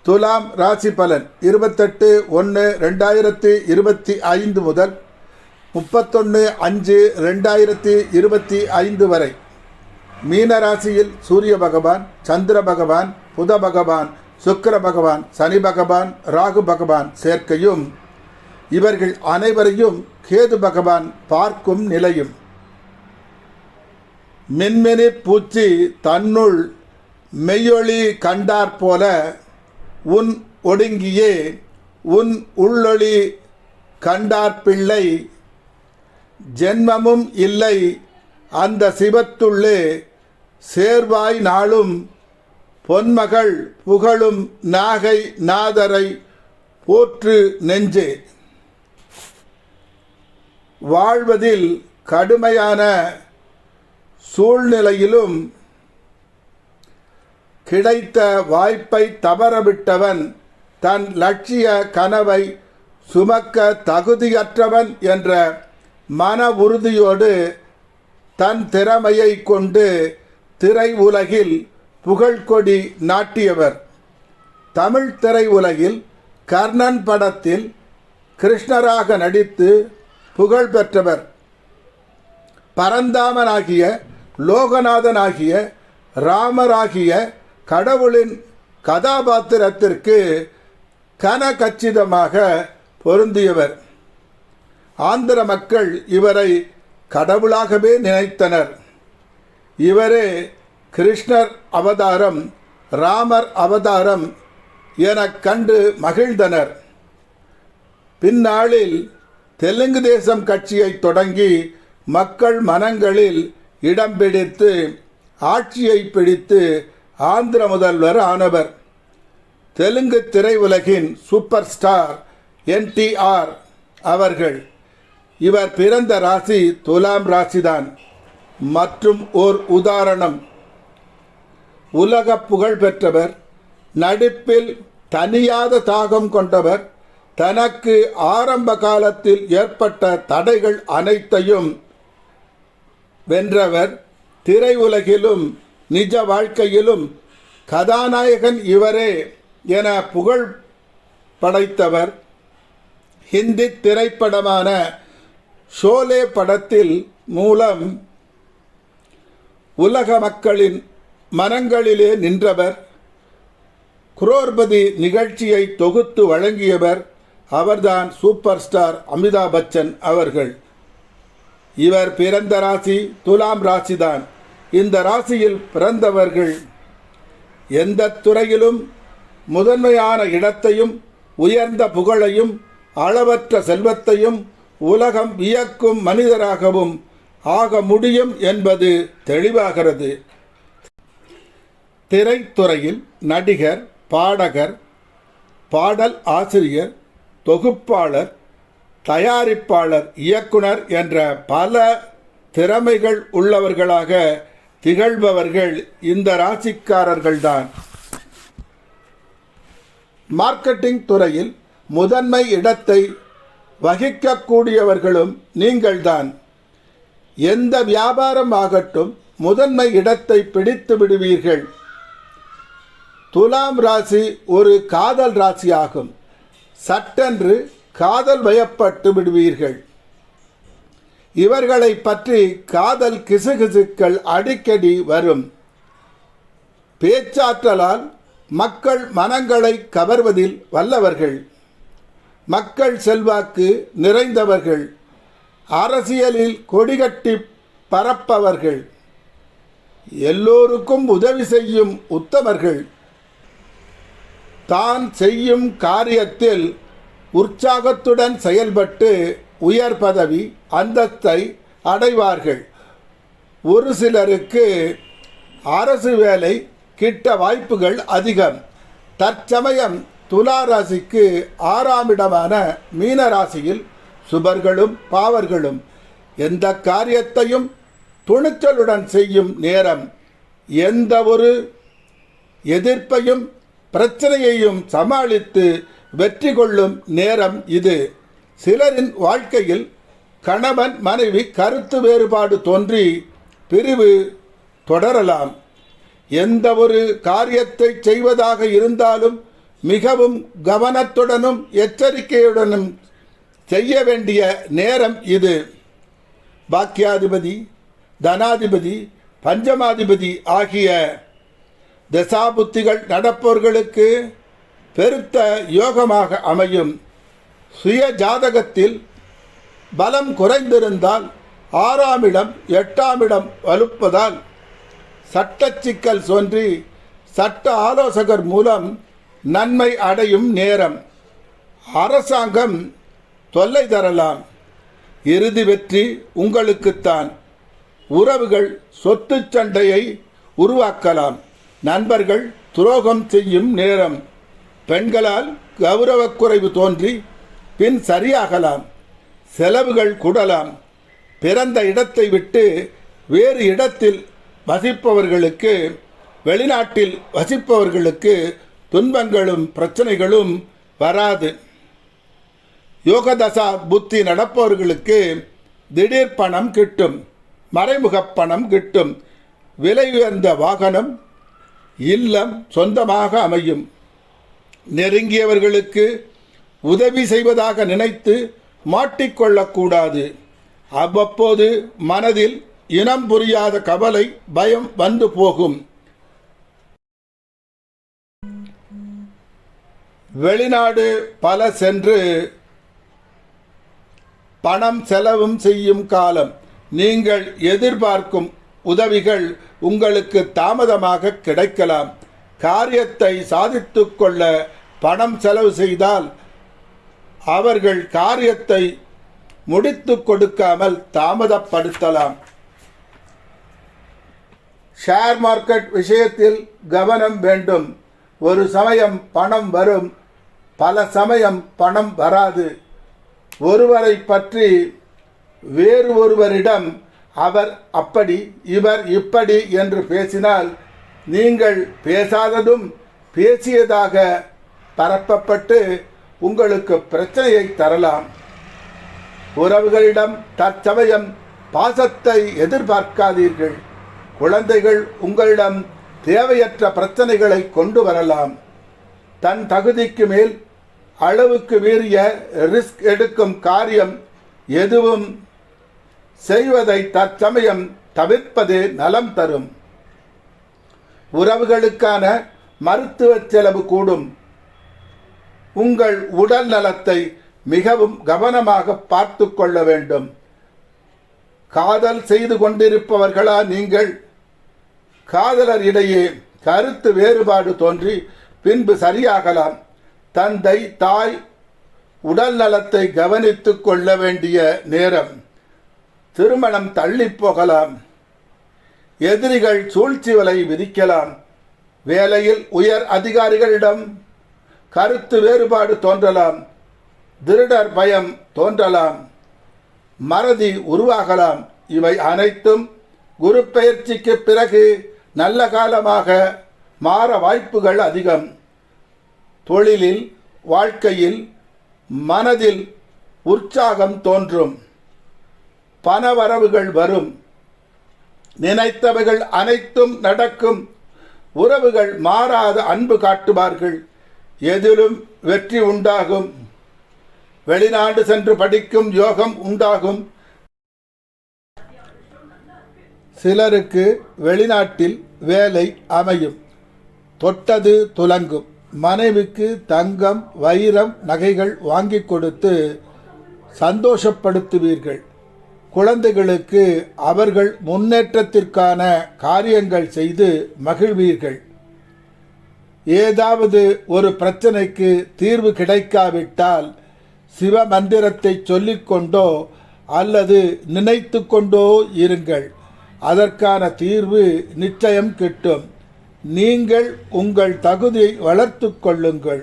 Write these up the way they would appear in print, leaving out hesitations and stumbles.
துலாம் ராசி பலன் 28/1/2025 முதல் 31/5/2025 வரை. மீன ராசியில் சூரிய பகவான், சந்திர பகவான், புத பகவான், சுக்கிர பகவான், சனி பகவான், ராகு பகவான் சேர்க்கையும் இவர்கள் அனைவரையும் கேது பகவான் பார்க்கும் நிலையும். மின்மினி பூச்சி தன்னுள் மெய்யொளி கண்டாற்போல உன் ஒடுங்கியே உன் உள்ளொளி கண்டார்பிள்ளை ஜென்மமும் இல்லை அந்த சிவத்துள்ளே சேர்வாய் நாளும் பொன்மகள் புகழும் நாகை நாதரை போற்று நெஞ்சே. வாழ்வதில் கடுமையான சூழ்நிலையிலும் கிடைத்த வாய்ப்பை தவறவிட்டவன் தன் லட்சிய கனவை சுமக்க தகுதியற்றவன் என்ற மன உறுதியோடு தன் திறமையை கொண்டு திரை உலகில் புகழ்கொடி நாட்டியவர். தமிழ் திரை உலகில் கர்ணன் படத்தில் கிருஷ்ணராக நடித்து புகழ் பெற்றவர். பரந்தாமனாகிய லோகநாதனாகிய ராமராகிய கடவுளின் கதாபாத்திரத்திற்கு கனகச்சிதமாக பொருந்தியவர். ஆந்திர மக்கள் இவரை கடவுளாகவே நினைத்தனர். இவரே கிருஷ்ணர் அவதாரம், ராமர் அவதாரம் எனக் கண்டு மகிழ்ந்தனர். பின்னாளில் தெலுங்கு தேசம் கட்சியை தொடங்கி மக்கள் மனங்களில் இடம் பிடித்து ஆட்சியை பிடித்து ஆந்திர முதல்வர் ஆனவர். தெலுங்கு திரையுலகின் சூப்பர் ஸ்டார் NTR அவர்கள். இவர் பிறந்த ராசி துலாம் ராசிதான். மற்றும் ஓர் உதாரணம், உலக புகழ் பெற்றவர், நடிப்பில் தனியாத தாகம் கொண்டவர், தனக்கு ஆரம்ப காலத்தில் ஏற்பட்ட தடைகள் அனைத்தையும் வென்றவர், திரையுலகிலும் நிஜ வாழ்க்கையிலும் கதாநாயகன் இவரே என புகழ் படைத்தவர். ஹிந்தி திரைப்படமான ஷோலே படத்தில் மூலம் உலக மக்களின் மனங்களிலே நின்றவர். குரோர்பதி நிகழ்ச்சியை தொகுத்து வழங்கியவர் அவர்தான் சூப்பர் ஸ்டார் அமிதாப் பச்சன் அவர்கள். இவர் பிறந்த ராசி துலாம் ராசிதான். இந்த ராசியில் பிறந்தவர்கள் எந்த துறையிலும் முதன்மையான இடத்தையும் உயர்ந்த புகழையும் அளவற்ற செல்வத்தையும் உலகம் வியக்கும் மனிதராகவும் ஆக முடியும் என்பது தெளிவாகிறது. திரைத்துறையில் நடிகர், பாடகர், பாடல் ஆசிரியர், தொகுப்பாளர், தயாரிப்பாளர், இயக்குனர் என்ற பல திறமைகள் உள்ளவர்களாக திகழ்பவர்கள் இந்த ராசிக்காரர்கள்தான். மார்க்கெட்டிங் துறையில் முதன்மை இடத்தை வகிக்கக்கூடியவர்களும் நீங்கள்தான். எந்த வியாபாரம் ஆகட்டும் முதன்மை இடத்தை பிடித்து விடுவீர்கள். துலாம் ராசி ஒரு காதல் ராசியாகும். சட்டென்று காதல் வயப்பட்டு விடுவீர்கள். இவர்களை பற்றி காதல் கிசுகிசுக்கள் அடிக்கடி வரும். பேச்சாற்றலால் மக்கள் மனங்களை கவர்வதில் வல்லவர்கள். மக்கள் செல்வாக்கு நிறைந்தவர்கள். அரசியலில் கொடிகட்டி பரப்பவர்கள். எல்லோருக்கும் உதவி செய்யும் உத்தமர்கள். தான் செய்யும் காரியத்தில் உற்சாகத்துடன் செயல்பட்டு உயர் பதவி அந்தஸ்தை அடைவார்கள். ஒரு சிலருக்கு அரசு வேலை கிட்ட வாய்ப்புகள் அதிகம். தற்சமயம் துலா ராசிக்கு 6ஆம் இடமான மீன ராசியில் சுபர்களும் பாவர்களும் எந்த காரியத்தையும் துணிச்சலுடன் செய்யும் நேரம். எந்த ஒரு எதிர்ப்பையும் பிரச்சனையையும் சமாளித்து வெற்றி கொள்ளும் நேரம் இது. சிலரின் வாழ்க்கையில் கணவன் மனைவி கருத்து வேறுபாடு தோன்றி பிரிவு தொடரலாம். எந்த ஒரு காரியத்தை செய்வதாக இருந்தாலும் மிகவும் கவனத்துடனும் எச்சரிக்கையுடனும் செய்ய வேண்டிய நேரம் இது. பாக்கியாதிபதி, தனாதிபதி, பஞ்சமாதிபதி ஆகிய தசாபுத்திகள் நடப்பவர்களுக்கு பெருத்த யோகமாக அமையும். சுய ஜாதகத்தில் பலம் குறைந்திருந்தால் 6ஆம் இடம் 8ஆம் இடம் வலுப்பதால் சட்ட சிக்கல் தோன்றி சட்ட ஆலோசகர் மூலம் நன்மை அடையும் நேரம். அரசாங்கம் தொல்லை தரலாம். இறுதி வெற்றி உங்களுக்குத்தான். உறவுகள் சொத்து சண்டையை உருவாக்கலாம். நண்பர்கள் துரோகம் செய்யும் நேரம். பெண்களால் கௌரவக்குறைவு தோன்றி பின் சரியாகலாம். செலவுகள் கூடலாம். பிறந்த இடத்தை விட்டு வேறு இடத்தில் வசிப்பவர்களுக்கு, வெளிநாட்டில் வசிப்பவர்களுக்கு துன்பங்களும் பிரச்சனைகளும் வராது. யோகதசா புத்தி நடப்பவர்களுக்கு திடீர் பணம் கிட்டும். மறைமுக பணம் கிட்டும். விலை உயர்ந்த வாகனம், இல்லம் சொந்தமாக அமையும். நெருங்கியவர்களுக்கு உதவி செய்வதாக நினைத்து மாட்டிக்கொள்ளக்கூடாது. அவ்வப்போது மனதில் இனம் புரியாத கவலை, பயம் வந்து போகும். வெளிநாடு பல சென்று பணம் செலவும் செய்யும் காலம். நீங்கள் எதிர்பார்க்கும் உதவிகள் உங்களுக்கு தாமதமாக கிடைக்கலாம். காரியத்தை சாதித்து கொள்ள பணம் செலவு செய்தால் அவர்கள் காரியத்தை முடித்து கொடுக்காமல் தாமதப்படுத்தலாம். ஷேர் மார்க்கெட் விஷயத்தில் கவனம் வேண்டும். ஒரு சமயம் பணம் வரும், பல சமயம் பணம் வராது. ஒருவரை பற்றி வேறு ஒருவரிடம் அவர் அப்படி இவர் இப்படி என்று பேசினால் நீங்கள் பேசாததும் பேசியதாக பரப்பப்பட்டு உங்களுக்கு பிரச்சனையை தரலாம். உறவுகளிடம் தற்சமயம் பாசத்தை எதிர்பார்க்காதீர்கள். குழந்தைகள் உங்களிடம் தேவையற்ற பிரச்சனைகளை கொண்டு வரலாம். தன் தகுதிக்கு மேல் அளவுக்கு மீறிய ரிஸ்க் எடுக்கும் காரியம் எதுவும் செய்வதை தற்சமயம் தவிர்ப்பது நலம் தரும். உறவுகளுக்கான மருத்துவ செலவு கூடும். உங்கள் உடல் நலத்தை மிகவும் கவனமாக பார்த்து கொள்ள வேண்டும். காதல் செய்து கொண்டிருப்பவர்களா நீங்கள்? காதலர் இடையே கருத்து வேறுபாடு தோன்றி பின்பு சரியாகலாம். தந்தை, தாய் உடல் நலத்தை கவனித்து கொள்ள வேண்டிய நேரம். திருமணம் தள்ளி போகலாம். எதிரிகள் சூழ்ச்சி வலை விதிக்கலாம். வேலையில் உயர் அதிகாரிகளிடம் கருத்து வேறுபாடு தோன்றலாம். திருடர் பயம் தோன்றலாம். மறதி உருவாகலாம். இவை அனைத்தும் குரு பெயர்ச்சிக்கு பிறகு நல்ல காலமாக மாற வாய்ப்புகள் அதிகம். தொழிலில், வாழ்க்கையில், மனதில் உற்சாகம் தோன்றும். பணவரவுகள் வரும். நினைத்தவைகள் அனைத்தும் நடக்கும். உறவுகள் மாறாத அன்பு காட்டுவார்கள். எதிலும் வெற்றி உண்டாகும். வெளிநாடு சென்று படிக்கும் யோகம் உண்டாகும். சிலருக்கு வெளிநாட்டில் வேலை அமையும். தொட்டது துலங்கும். மனைவிக்கு தங்கம், வைரம், நகைகள் வாங்கி கொடுத்து சந்தோஷப்படுத்துவீர்கள். குழந்தைகளுக்கு அவர்கள் முன்னேற்றத்திற்கான காரியங்கள் செய்து மகிழ்வீர்கள். ஏதாவது ஒரு பிரச்சனைக்கு தீர்வு கிடைக்காவிட்டால் சிவ மந்திரத்தை சொல்லிக்கொண்டோ அல்லது நினைத்து கொண்டோ இருங்கள். அதற்கான தீர்வு நிச்சயம் கிட்டும். நீங்கள் உங்கள் தகுதியை வளர்த்து கொள்ளுங்கள்.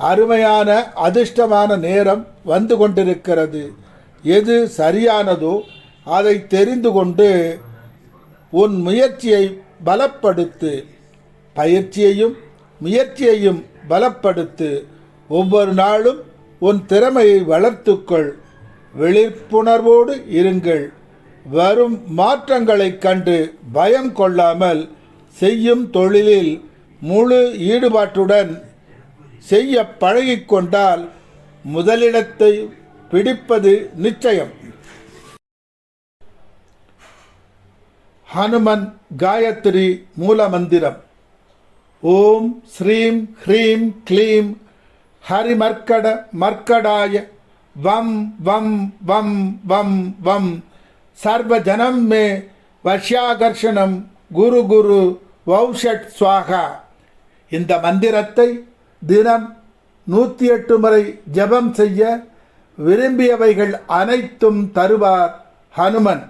அருமையான அதிர்ஷ்டமான நேரம் வந்து கொண்டிருக்கிறது. எது சரியானதோ அதை தெரிந்து கொண்டு உன் முயற்சியை பலப்படுத்து. பயிற்சியையும் முயற்சியையும் பலப்படுத்து. ஒவ்வொரு நாளும் உன் திறமையை வளர்த்துக்கொள். விழிப்புணர்வோடு இருங்கள். வரும் மாற்றங்களைக் கண்டு பயம் கொள்ளாமல் செய்யும் தொழிலில் முழு ஈடுபாட்டுடன் செய்ய பழகிக்கொண்டால் முதலிடத்தை பிடிப்பது நிச்சயம். ஹனுமன் காயத்ரி மூலமந்திரம். ஓம் ஸ்ரீம் ஹ்ரீம் க்ளீம் ஹரிமர்க்கட மர்க்கடாய வம் வம் வம் வம் வம் சர்வஜனம் மே வஷ்யாகர்ஷணம் குரு குரு வௌஷட் ஸ்வாகா. இந்த மந்திரத்தை தினம் 108 முறை ஜபம் செய்ய விரும்பியவைகள் அனைத்தும் தருவார் ஹனுமன்.